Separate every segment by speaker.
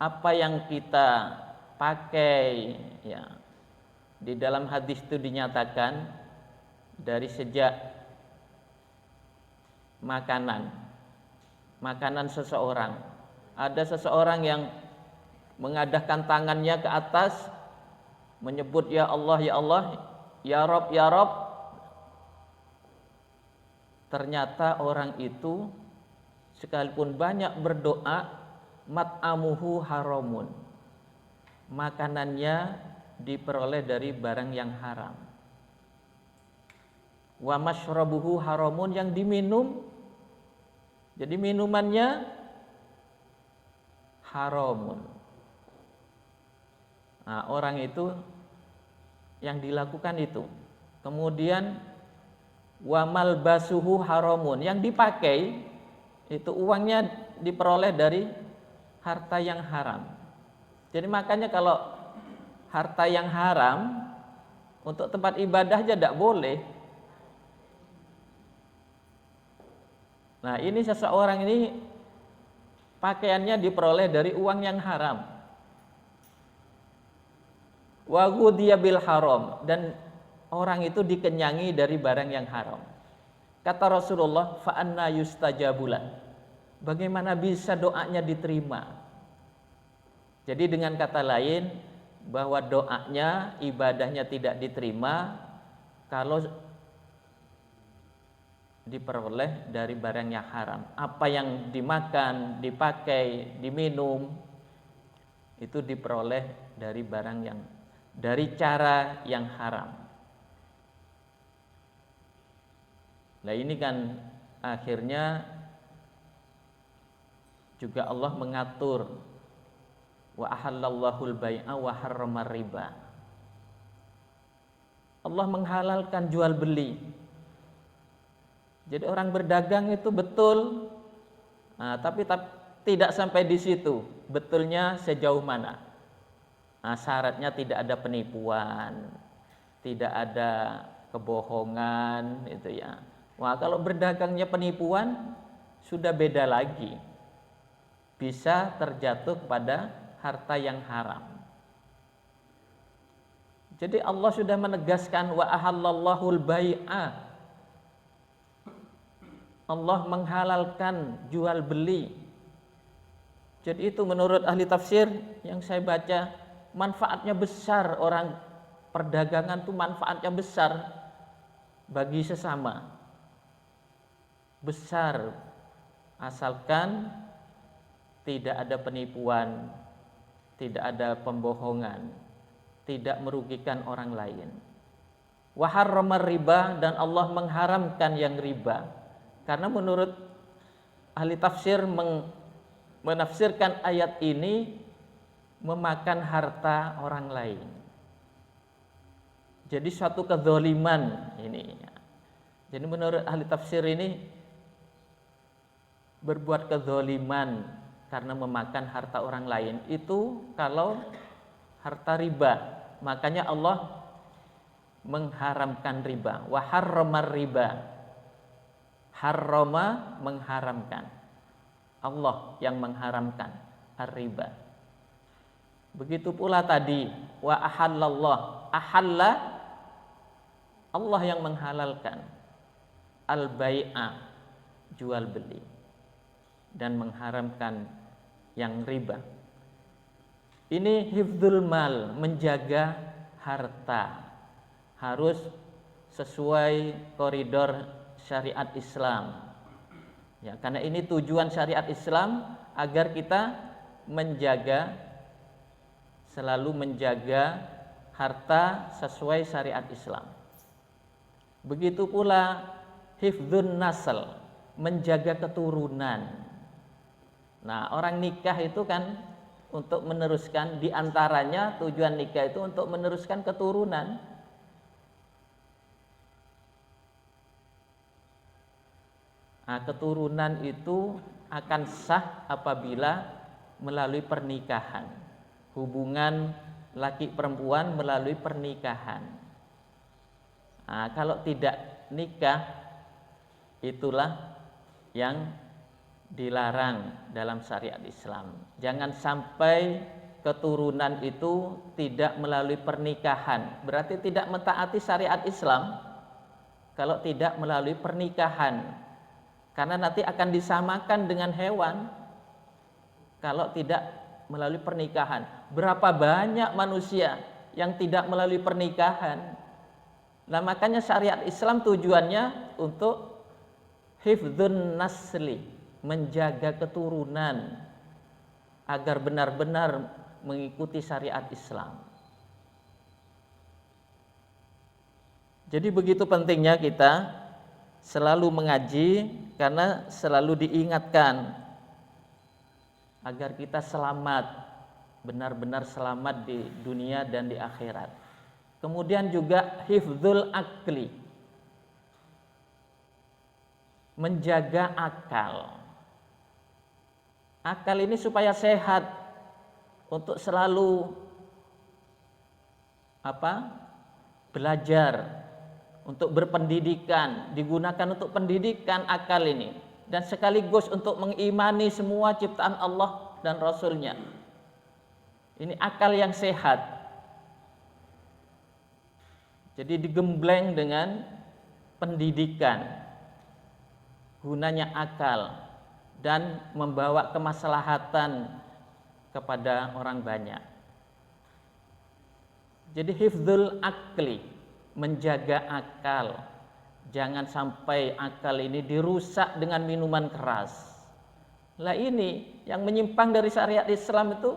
Speaker 1: apa yang kita pakai, ya. Di dalam hadis itu dinyatakan dari sejak makanan seseorang. Ada seseorang yang mengadahkan tangannya ke atas, menyebut ya Allah, ya Allah, ya Rob, ya Rob. Ternyata orang itu sekalipun banyak berdoa, mat'amuhu haramun, makanannya diperoleh dari barang yang haram. Wa masyrabuhu haramun, yang diminum, jadi minumannya haramun. Nah, orang itu yang dilakukan itu. Kemudian wa malbasuhu haramun, yang dipakai itu uangnya diperoleh dari harta yang haram. Jadi makanya kalau harta yang haram untuk tempat ibadah aja tidak boleh. Nah, ini seseorang ini pakaiannya diperoleh dari uang yang haram. Wa ghudhiya bil haram, dan orang itu dikenyangi dari barang yang haram. Kata Rasulullah, fa anna yustajabulan, bagaimana bisa doanya diterima? Jadi dengan kata lain, bahwa doanya, ibadahnya tidak diterima kalau diperoleh dari barang yang haram. Apa yang dimakan, dipakai, diminum, itu diperoleh dari barang yang, dari cara yang haram. Nah, ini kan akhirnya juga Allah mengatur, wa ahallallahul bai'a wa harramar riba. Allah menghalalkan jual beli. Jadi orang berdagang itu betul, tapi tidak sampai di situ. Betulnya sejauh mana? Syaratnya tidak ada penipuan, tidak ada kebohongan, itu ya. Wah, kalau berdagangnya penipuan sudah beda lagi. Bisa terjatuh pada harta yang haram. Jadi Allah sudah menegaskan wa ahallallahul bai'a. Allah menghalalkan jual beli. Jadi itu menurut ahli tafsir yang saya baca, manfaatnya besar. Orang perdagangan itu manfaatnya besar bagi sesama. Besar, asalkan tidak ada penipuan, tidak ada pembohongan, tidak merugikan orang lain. Wa harramar riba, dan Allah mengharamkan yang riba. Karena menurut ahli tafsir menafsirkan ayat ini memakan harta orang lain. Jadi suatu kezaliman ini. Jadi menurut ahli tafsir ini berbuat kezaliman karena memakan harta orang lain itu kalau harta riba. Makanya Allah mengharamkan riba. Wa harramar riba. Harrama, mengharamkan. Allah yang mengharamkan ar-riba. Begitu pula tadi wa ahallallah. Ahalla, Allah yang menghalalkan. Al-bai'a, jual beli, dan mengharamkan yang riba. Ini hifdzul mal, menjaga harta. Harus sesuai koridor syariat Islam. Ya, karena ini tujuan syariat Islam agar kita selalu menjaga harta sesuai syariat Islam. Begitu pula hifdzun nasl, menjaga keturunan. Nah, orang nikah itu kan untuk meneruskan, diantaranya tujuan nikah itu untuk meneruskan keturunan. Keturunan itu akan sah apabila melalui pernikahan. Hubungan laki perempuan melalui pernikahan. Kalau tidak nikah, itulah yang dilarang dalam syariat Islam. Jangan sampai keturunan itu tidak melalui pernikahan. Berarti tidak mentaati syariat Islam kalau tidak melalui pernikahan. Karena nanti akan disamakan dengan hewan kalau tidak melalui pernikahan. Berapa banyak manusia yang tidak melalui pernikahan. Nah, makanya syariat Islam tujuannya untuk hifdzun nasli, menjaga keturunan agar benar-benar mengikuti syariat Islam. Jadi begitu pentingnya kita selalu mengaji, karena selalu diingatkan agar kita selamat, benar-benar selamat di dunia dan di akhirat. Kemudian juga hifdzul akli, menjaga akal. Akal ini supaya sehat, untuk selalu belajar, untuk berpendidikan, digunakan untuk pendidikan akal ini, dan sekaligus untuk mengimani semua ciptaan Allah dan Rasul-Nya. Ini akal yang sehat. Jadi digembleng dengan pendidikan, gunanya akal dan membawa kemaslahatan kepada orang banyak. Jadi hifdzul akli, menjaga akal. Jangan sampai akal ini dirusak dengan minuman keras. Lah ini yang menyimpang dari syariat Islam itu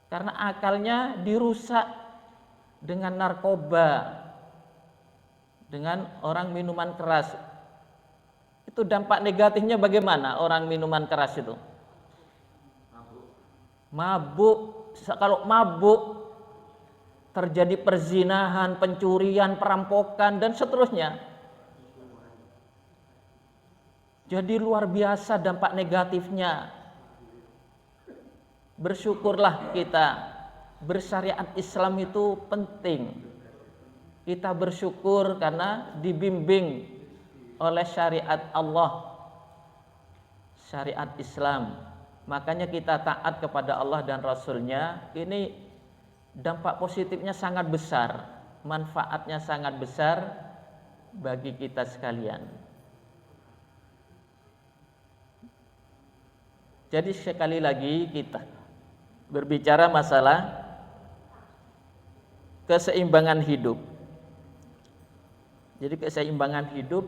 Speaker 1: karena akalnya dirusak dengan narkoba, dengan orang minuman keras. Itu dampak negatifnya bagaimana orang minuman keras itu? Mabuk. Kalau mabuk terjadi perzinahan, pencurian, perampokan dan seterusnya. Jadi luar biasa dampak negatifnya. Bersyukurlah kita, bersyariat Islam itu penting. Kita bersyukur karena dibimbing oleh syariat Allah, syariat Islam. Makanya kita taat kepada Allah dan Rasul-Nya. Ini dampak positifnya sangat besar, manfaatnya sangat besar bagi kita sekalian. Jadi sekali lagi kita berbicara masalah keseimbangan hidup. Jadi keseimbangan hidup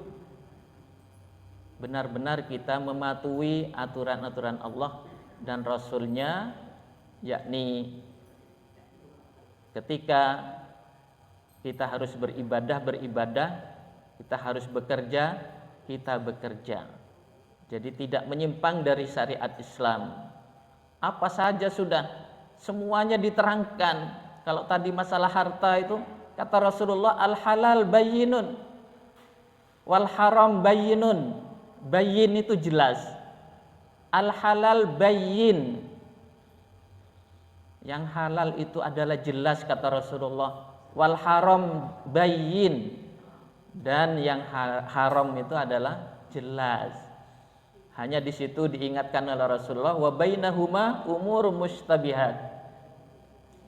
Speaker 1: benar-benar kita mematuhi aturan-aturan Allah dan Rasul-Nya, yakni ketika kita harus beribadah, kita harus bekerja, kita bekerja. Jadi tidak menyimpang dari syariat Islam. Apa saja sudah, semuanya diterangkan. Kalau tadi masalah harta itu, kata Rasulullah, al-halal bayyinun, wal haram bayyinun. Bayyin itu jelas. Al-halal bayyin. Yang halal itu adalah jelas, kata Rasulullah. Wal haram bayyin. Dan yang haram itu adalah jelas. Hanya di situ diingatkan oleh Rasulullah, wa bainahuma umur mustabihat.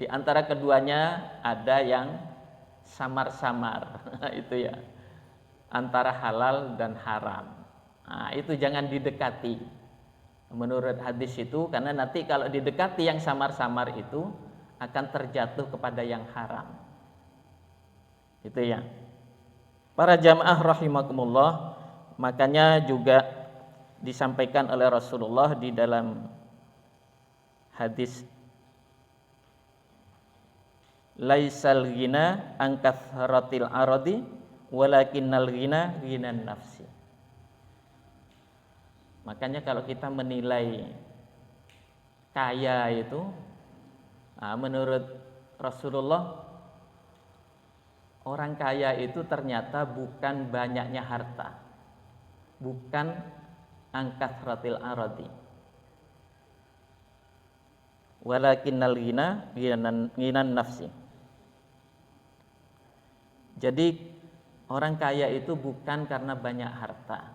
Speaker 1: Di antara keduanya ada yang samar-samar. Itu ya. Antara halal dan haram. Nah, itu jangan didekati. Menurut hadis itu, karena nanti kalau didekati yang samar-samar itu akan terjatuh kepada yang haram. Itu ya. Para jamaah rahimakumullah, makanya juga disampaikan oleh Rasulullah di dalam hadis, laisal ghina an kathratil aradi walakinnal ghina ghinan nafsi. Makanya kalau kita menilai kaya itu, menurut Rasulullah, orang kaya itu ternyata bukan banyaknya harta, bukan angkathratil aradi, walakinnal ghina ghinan nafsi. Jadi orang kaya itu bukan karena banyak harta,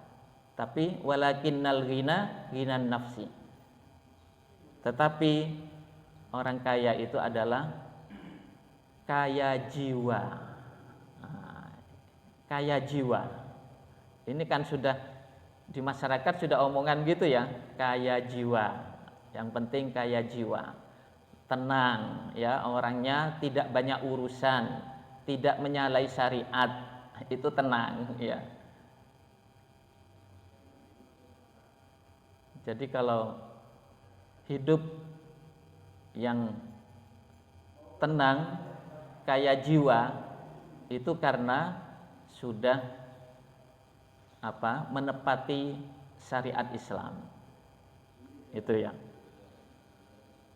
Speaker 1: Tapi walakinnal ghina ghinan nafsi. Tetapi orang kaya itu adalah kaya jiwa. Kaya jiwa. Ini kan sudah di masyarakat sudah omongan gitu ya, kaya jiwa. Yang penting kaya jiwa. Tenang ya, orangnya tidak banyak urusan, tidak menyalahi syariat. Itu tenang ya. Jadi kalau hidup yang tenang, kaya jiwa, itu karena sudah menepati syariat Islam. Itu ya.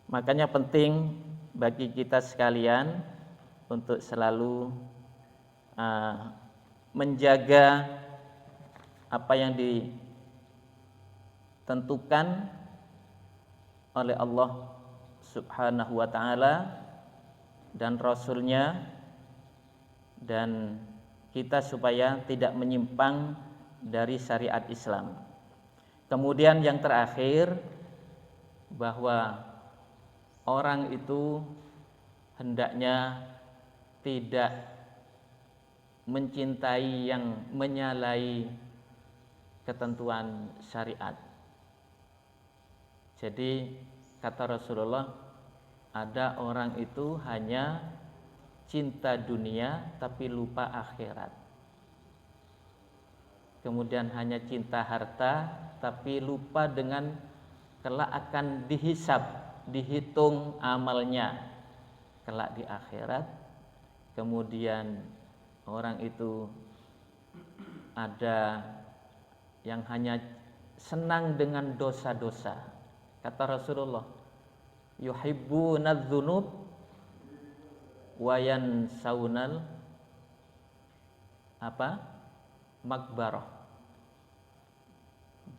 Speaker 1: Makanya penting bagi kita sekalian untuk selalu menjaga apa yang ditentukan oleh Allah Subhanahu wa ta'ala dan Rasulnya, dan kita supaya tidak menyimpang dari syariat Islam. Kemudian yang terakhir, bahwa orang itu hendaknya tidak mencintai yang menyalahi ketentuan syariat. Jadi kata Rasulullah, ada orang itu hanya cinta dunia tapi lupa akhirat. Kemudian hanya cinta harta tapi lupa dengan kelak akan dihisab, dihitung amalnya kelak di akhirat. Kemudian orang itu ada yang hanya senang dengan dosa-dosa. Kata Rasulullah, yuhibbunadz dzunub wa yansaunal makbarah.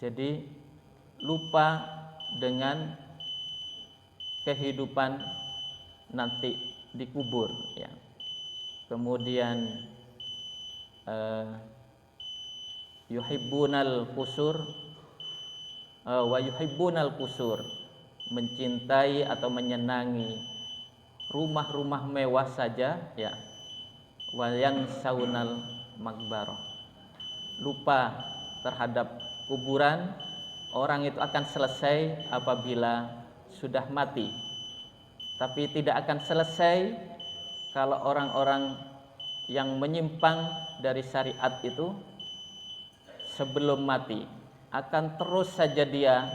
Speaker 1: Jadi lupa dengan kehidupan nanti di kubur ya. Kemudian yuhibbunal qusur wa yuhibbunal qusur, mencintai atau menyenangi rumah-rumah mewah saja ya. Wa yansaunal makbarah, lupa terhadap kuburan. Orang itu akan selesai apabila sudah mati, tapi tidak akan selesai kalau orang-orang yang menyimpang dari syariat itu sebelum mati akan terus saja dia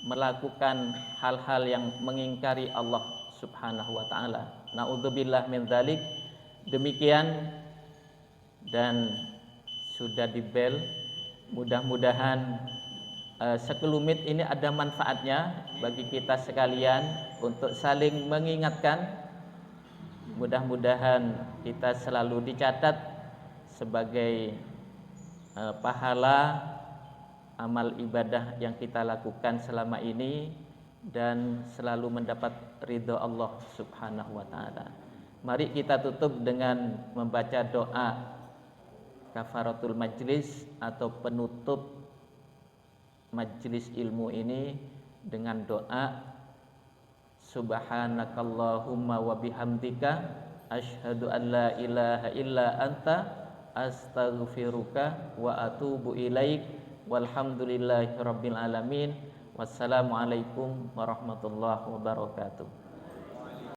Speaker 1: melakukan hal-hal yang mengingkari Allah Subhanahu wa ta'ala. Na'udzubillah min dzalik. Demikian, dan sudah dibel. Mudah-mudahan sekelumit ini ada manfaatnya bagi kita sekalian untuk saling mengingatkan. Mudah-mudahan kita selalu dicatat sebagai pahala amal ibadah yang kita lakukan selama ini dan selalu mendapat ridho Allah Subhanahu wa ta'ala. Mari kita tutup dengan membaca doa kafaratul majlis atau penutup majlis ilmu ini dengan doa subhanakallahumma wa bihamdika asyhadu an la ilaha illa anta astaghfiruka wa atubu ilaik walhamdulillahi rabbil alamin. Wassalamualaikum warahmatullahi wabarakatuh.